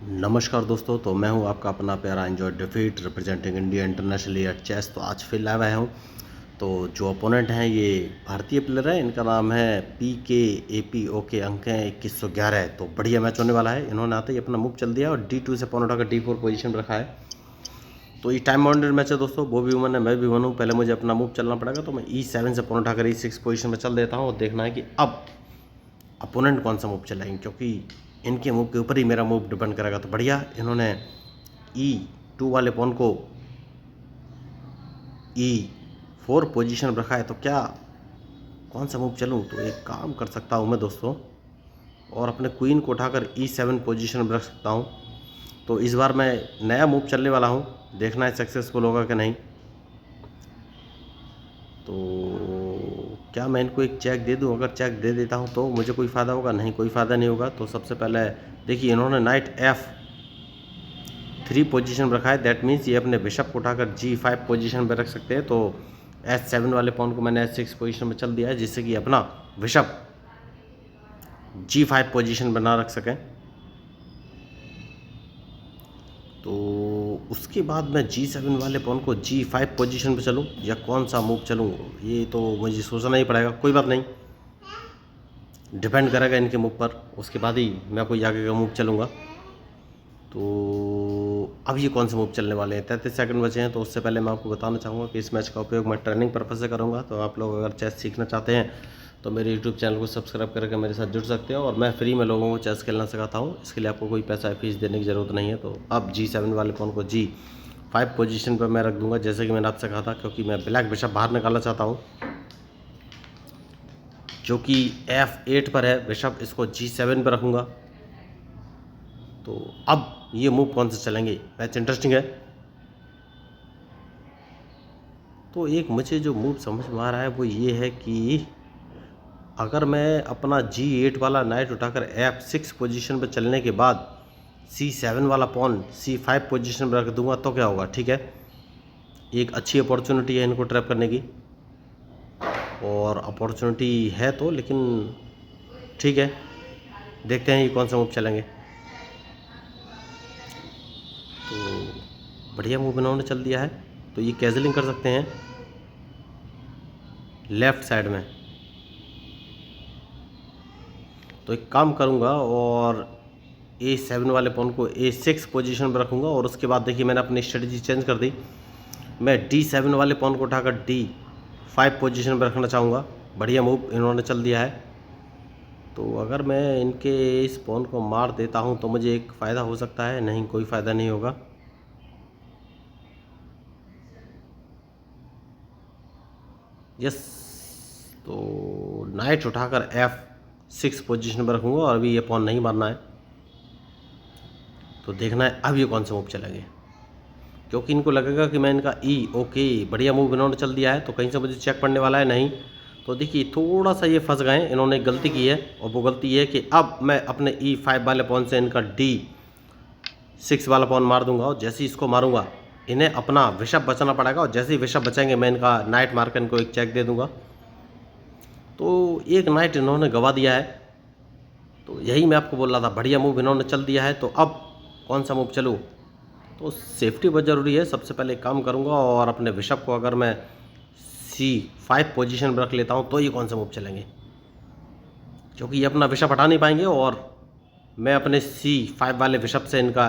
नमस्कार दोस्तों, तो मैं हूं आपका अपना प्यारा enjoy defeat representing India internationally at chess. तो आज फिर लाया हूं। तो जो अपोनेंट हैं ये भारतीय प्लेयर है, इनका नाम है PKAPO, अंक हैं 2111। तो बढ़िया मैच होने वाला है। इन्होंने आते ही अपना मूव चल दिया और D2 से पॉन उठाकर D4 पोजीशन में रखा है। तो ये टाइम बाउंडेड मैच है दोस्तों, वो भी वुमन है मैं भी वुमन हूँ। पहले मुझे अपना मूव चलना पड़ेगा, तो मैं E7 से पॉन उठाकर E6 पोजीशन में चल देता हूँ और देखना है कि अब अपोनेंट कौन सा मूव चलाएंगे, क्योंकि इनके मूव के ऊपर ही मेरा मूव डिपेंड करेगा। तो बढ़िया, इन्होंने E2 वाले पॉन को E4 पोजीशन में रखा है। तो क्या कौन सा मूव चलूं? तो एक काम कर सकता हूं मैं दोस्तों, और अपने क्वीन को उठाकर E7 पोजीशन में रख सकता हूं। तो इस बार मैं नया मूव चलने वाला हूं, देखना है सक्सेसफुल होगा कि नहीं। तो क्या मैं इनको एक चेक दे दूं? अगर चेक दे देता हूं तो मुझे कोई फ़ायदा होगा? नहीं, कोई फ़ायदा नहीं होगा। तो सबसे पहले देखिए, इन्होंने नाइट F3 पोजीशन में रखा है। दैट मीन्स ये अपने बिशप को उठाकर G5 पोजीशन पर रख सकते हैं। तो H7 वाले पॉन को मैंने H6 पोजीशन में चल दिया है, जिससे कि अपना बिशप G5 पोजीशन बना रख सकें। तो उसके बाद मैं G7 वाले पॉन को G5 पोजीशन पे चलूं या कौन सा मूव चलूं, ये तो मुझे सोचना ही पड़ेगा। कोई बात नहीं, डिपेंड करेगा इनके मूव पर, उसके बाद ही मैं कोई आगे का मूव चलूँगा। तो अब ये कौन से मूव चलने वाले हैं? 33 सेकंड बचे हैं। तो उससे पहले मैं आपको बताना चाहूँगा कि इस मैच का उपयोग मैं ट्रेनिंग पर्पज़ से करूँगा। तो आप लोग अगर चेस सीखना चाहते हैं तो मेरे यूट्यूब चैनल को सब्सक्राइब करके मेरे साथ जुड़ सकते हो, और मैं फ्री में लोगों को चेस खेलना सिखाता हूँ। इसके लिए आपको कोई पैसा या फीस देने की ज़रूरत नहीं है। तो अब G7 वाले पॉन को G5 पोजीशन पर मैं रख दूँगा, जैसे कि मैंने आपसे कहा था, क्योंकि मैं ब्लैक बिशप बाहर निकालना चाहता हूँ, जो कि F8 पर है बिशप। इसको G7 पर रखूँगा। तो अब ये मूव कौन से चलेंगे? मैच इंटरेस्टिंग है। तो एक मुझे जो मूव समझ में आ रहा है वो ये है कि अगर मैं अपना G8 वाला नाइट उठाकर F6 पोजीशन पर चलने के बाद C7 वाला पॉन C5 पोजीशन पर रख दूंगा तो क्या होगा? ठीक है, एक अच्छी अपॉर्चुनिटी है इनको ट्रैप करने की, और अपॉर्चुनिटी है तो, लेकिन ठीक है, देखते हैं ये कौन सा मूव चलेंगे। तो बढ़िया मूव इन्होंने चल दिया है। तो ये कैजलिंग कर सकते हैं लेफ़्ट साइड में। तो एक काम करूंगा और A7 वाले पॉन को A6 पोजीशन पर रखूंगा, और उसके बाद देखिए मैंने अपनी स्ट्रेटजी चेंज कर दी। मैं D7 वाले पॉन को उठाकर D5 पोजीशन पर रखना चाहूँगा। बढ़िया मूव इन्होंने चल दिया है। तो अगर मैं इनके इस पॉन को मार देता हूँ तो मुझे एक फ़ायदा हो सकता है। नहीं, कोई फ़ायदा नहीं होगा। यस, तो नाइट उठाकर F6 पोजीशन पर रखूँगा, और अभी ये पॉन नहीं मारना है। तो देखना है अब ये कौन सा मूव चलेंगे, क्योंकि इनको लगेगा कि मैं इनका ओके, बढ़िया मूव इन्होंने चल दिया है, तो कहीं से मुझे चेक पड़ने वाला है नहीं। तो देखिए थोड़ा सा ये फंस गए, इन्होंने एक गलती की है, और वो गलती ये है कि अब मैं अपने E5 वाले पॉन से इनका D6 वाला पॉन मार दूंगा, और जैसे ही इसको मारूंगा इन्हें अपना बिशप बचाना पड़ेगा, और जैसे ही बिशप बचेंगे मैं इनका नाइट मारकर इनको एक चेक दे दूंगा। तो एक नाइट इन्होंने गवा दिया है। तो यही मैं आपको बोल रहा था, बढ़िया मूव इन्होंने चल दिया है। तो अब कौन सा मूव चलूँ? तो सेफ्टी बहुत ज़रूरी है। सबसे पहले एक काम करूँगा, और अपने बिशप को अगर मैं C5 पोजीशन पर रख लेता हूँ तो ये कौन सा मूव चलेंगे, क्योंकि ये अपना बिशप हटा नहीं पाएंगे, और मैं अपने C5 वाले बिशप से इनका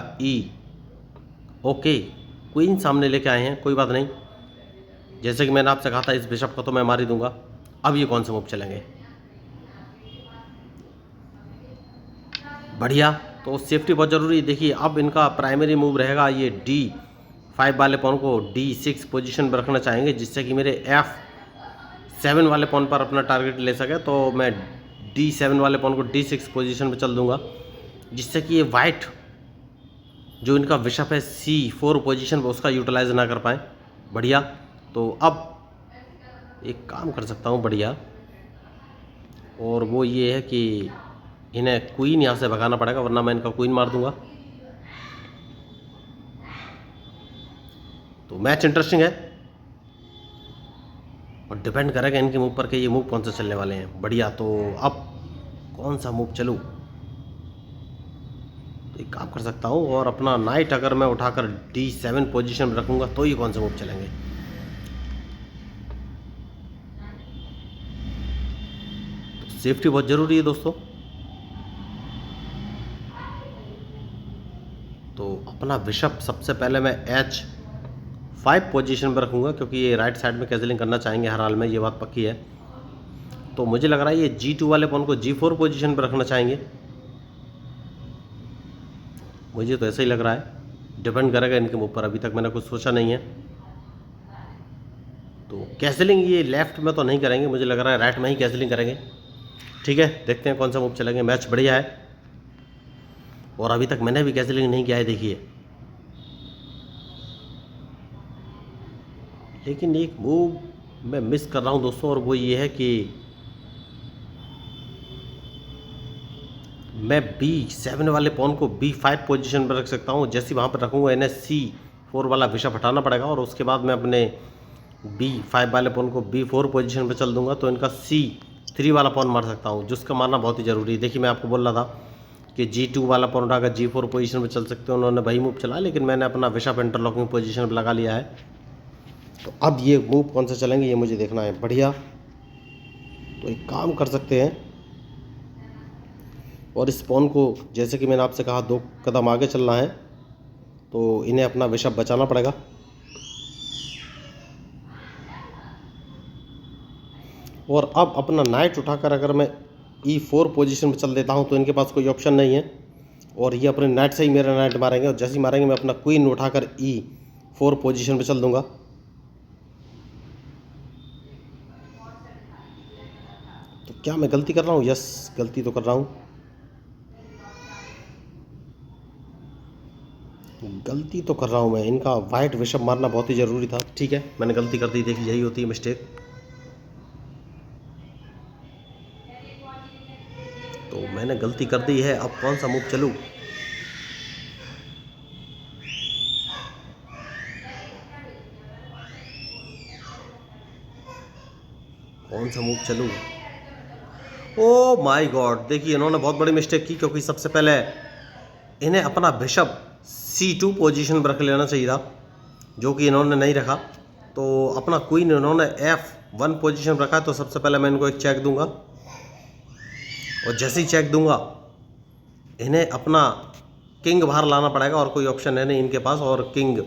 ओके क्वीन सामने लेके आए हैं। कोई बात नहीं, जैसे कि मैंने आपसे कहा था इस बिशप को तो मैं मार ही दूंगा। अब ये कौन से मूव चलेंगे? बढ़िया, तो सेफ्टी बहुत ज़रूरी है। देखिए अब इनका प्राइमरी मूव रहेगा, ये D5 वाले पॉन को D6 पोजीशन पर रखना चाहेंगे, जिससे कि मेरे F7 वाले पॉन पर अपना टारगेट ले सके। तो मैं D7 वाले पॉन को D6 पोजीशन पर चल दूंगा, जिससे कि ये वाइट जो इनका बिशप है C4 पोजीशन पर, उसका यूटिलाइज ना कर पाए। बढ़िया, तो अब एक काम कर सकता हूँ बढ़िया, और वो ये है कि इन्हें क्वीन यहाँ से भगाना पड़ेगा, वरना मैं इनका क्वीन मार दूंगा। तो मैच इंटरेस्टिंग है, और डिपेंड करेगा इनके मूव पर कि ये मूव कौन से चलने वाले हैं। बढ़िया, तो अब कौन सा मूव चलूँ? एक काम कर सकता हूँ, और अपना नाइट अगर मैं उठाकर D7 पोजीशन में रखूँगा तो ये कौन से मूव चलेंगे। तो सेफ्टी बहुत ज़रूरी है दोस्तों। तो अपना बिशप सबसे पहले मैं H5 पोजीशन पर रखूँगा, क्योंकि ये राइट साइड में कैजलिंग करना चाहेंगे हर हाल में, ये बात पक्की है। तो मुझे लग रहा है ये G2 वाले पॉन को G4 पोजीशन पर रखना चाहेंगे, मुझे तो ऐसा ही लग रहा है। डिपेंड करेगा इनके ऊपर, अभी तक मैंने कुछ सोचा नहीं है। तो कैसलिंग ये लेफ्ट में तो नहीं करेंगे, मुझे लग रहा है राइट में ही कैसलिंग करेंगे। ठीक है, देखते हैं कौन सा मूव चलेंगे। मैच बढ़िया है, और अभी तक मैंने भी कैसलिंग नहीं किया है, देखिए। लेकिन एक मूव मैं मिस कर रहा हूँ दोस्तों, और वो ये है कि मैं B7 वाले पॉन को B5 पोजीशन पर रख सकता हूँ। जैसे वहाँ पर रखूँगा इन्हें C4 वाला बिशप हटाना पड़ेगा, और उसके बाद मैं अपने B5 वाले पॉन को B4 पोजीशन पर चल दूंगा, तो इनका C3 वाला पॉन मार सकता हूँ, जिसका मारना बहुत ही ज़रूरी है। देखिए, मैं आपको बोल रहा था कि G2 वाला पॉन उठाकर G4 पोजीशन पर चल सकते हैं, उन्होंने वही मूव चला, लेकिन मैंने अपना बिशप इंटरलॉकिंग पोजीशन पर लगा लिया है। तो अब ये मूव कौन सा चलेंगे ये मुझे देखना है। बढ़िया, तो एक काम कर सकते हैं, और इस पॉन को, जैसे कि मैंने आपसे कहा, 2 कदम आगे चलना है, तो इन्हें अपना बिशप बचाना पड़ेगा। और अब अपना नाइट उठाकर अगर मैं E4 पोजीशन में चल देता हूं, तो इनके पास कोई ऑप्शन नहीं है, और ये अपने नाइट से ही मेरा नाइट मारेंगे, और जैसे ही मारेंगे मैं अपना क्वीन उठाकर E4 पोजीशन पे चल दूंगा। तो क्या मैं गलती कर रहा हूँ? यस, गलती तो कर रहा हूँ, गलती तो कर रहा हूँ मैं। इनका वाइट बिशप मारना बहुत ही ज़रूरी था। ठीक है, मैंने गलती कर दी, देखिए यही होती है मिस्टेक। तो मैंने गलती कर दी है, अब कौन सा मूव चलूँ? कौन सा मूव चलूँ? ओ माय गॉड, देखिए इन्होंने बहुत बड़ी मिस्टेक की, क्योंकि सबसे पहले इन्हें अपना बिशप C2 पोजीशन पर रख लेना चाहिए था, जो कि इन्होंने नहीं रखा। तो अपना क्वीन इन्होंने F1 पोजीशन रखा, तो सबसे पहले मैं इनको एक चेक दूंगा, और जैसे ही चेक दूंगा इन्हें अपना किंग बाहर लाना पड़ेगा, और कोई ऑप्शन है नहीं इनके पास, और किंग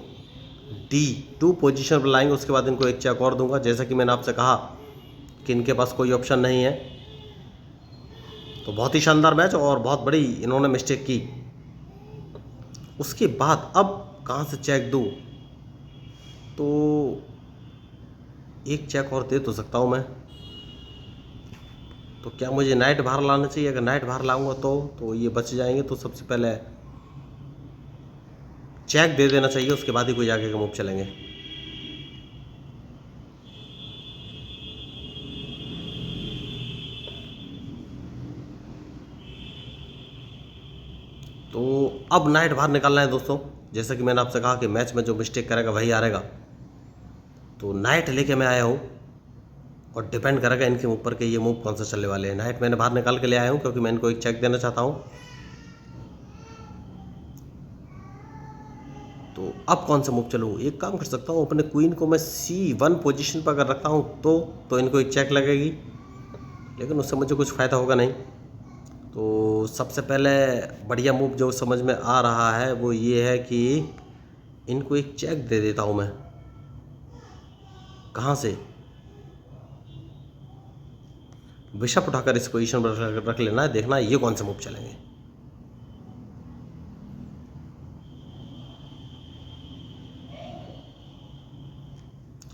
D2 पोजीशन पर लाएंगे। उसके बाद इनको एक चेक और दूंगा, जैसा कि मैंने आपसे कहा कि इनके पास कोई ऑप्शन नहीं है। तो बहुत ही शानदार मैच, और बहुत बड़ी इन्होंने मिस्टेक की। उसके बाद अब कहाँ से चेक दूँ? तो एक चेक और दे तो सकता हूँ मैं। तो क्या मुझे नाइट बाहर लाना चाहिए? अगर नाइट बाहर लाऊंगा तो ये बच जाएंगे। तो सबसे पहले चेक दे देना चाहिए, उसके बाद ही कोई आगे का मूव चलेंगे। तो अब नाइट बाहर निकालना है दोस्तों। जैसा कि मैंने आपसे कहा कि मैच में जो मिस्टेक करेगा वही हारेगा। तो नाइट लेके मैं आया हूँ, और डिपेंड करेगा इनके ऊपर के ये मूव कौन सा चलने वाले हैं। नाइट मैंने बाहर निकाल के ले आया हूँ, क्योंकि मैं इनको एक चेक देना चाहता हूँ। तो अब कौन सा मूव चलूँ? एक काम कर सकता हूँ, अपने क्वीन को मैं C1 पोजीशन पर अगर रखता हूँ तो इनको एक चेक लगेगी, लेकिन उससे मुझे कुछ फ़ायदा होगा नहीं। तो सबसे पहले बढ़िया मूव जो समझ में आ रहा है वो ये है कि इनको एक चेक दे देता हूँ मैं। कहाँ से? बिशप उठाकर इस पोजीशन पर रख लेना है, देखना है ये कौन से मूव चलेंगे।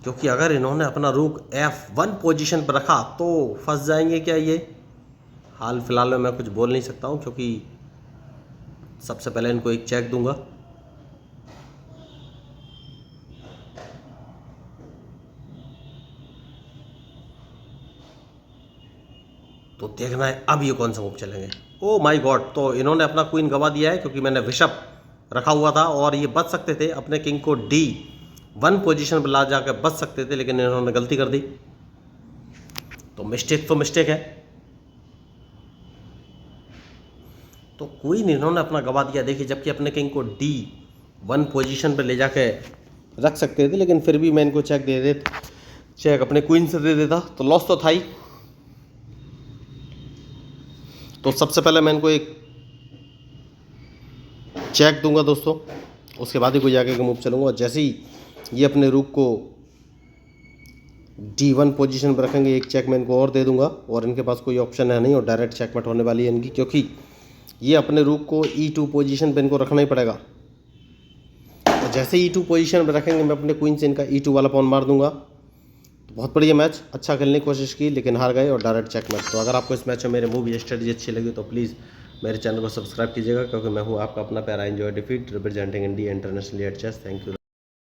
क्योंकि अगर इन्होंने अपना रूक F1 पोजीशन पर रखा तो फंस जाएंगे क्या ये? हाल फिलहाल में मैं कुछ बोल नहीं सकता हूँ, क्योंकि सबसे पहले इनको एक चेक दूंगा। तो देखना है अब ये कौन सा मूव चलेंगे। ओ माय गॉड, तो इन्होंने अपना क्वीन गवा दिया है, क्योंकि मैंने बिशप रखा हुआ था, और ये बच सकते थे अपने किंग को D1 पोजीशन पर ला जाकर बच सकते थे, लेकिन इन्होंने गलती कर दी। तो मिस्टेक है। तो कोई नहीं, इन्होंने अपना गवा दिया। देखिए, जबकि अपने किंग को D1 पोजीशन पे ले जाके रख सकते थे, लेकिन फिर भी मैं इनको चेक दे देता, चेक अपने क्वीन से दे देता, तो लॉस तो था ही। तो सबसे पहले मैं इनको एक चेक दूंगा दोस्तों, उसके बाद ही कोई आगे का मूव चलूँगा। और जैसे ही ये अपने रूक को D1 पोजीशन पर रखेंगे, एक चेक मैं इनको और दे दूंगा, और इनके पास कोई ऑप्शन है नहीं, और डायरेक्ट चेकमेट होने वाली है इनकी, क्योंकि ये अपने रूक को E2 पोजीशन पर इनको रखना ही पड़ेगा। तो जैसे E2 पोजीशन पर रखेंगे, मैं अपने क्वीन से इनका E2 वाला पॉन मार दूंगा। तो बहुत बढ़िया मैच, अच्छा खेलने की कोशिश की, लेकिन हार गए और डायरेक्ट चेकमेट। तो अगर आपको इस मैच में मेरे मूव या स्ट्रेटजी अच्छी लगी तो प्लीज़ मेरे चैनल को सब्सक्राइब कीजिएगा, क्योंकि मैं हूँ आपका अपना प्यारा enjoy defeat representing India internationally at chess. Thank you.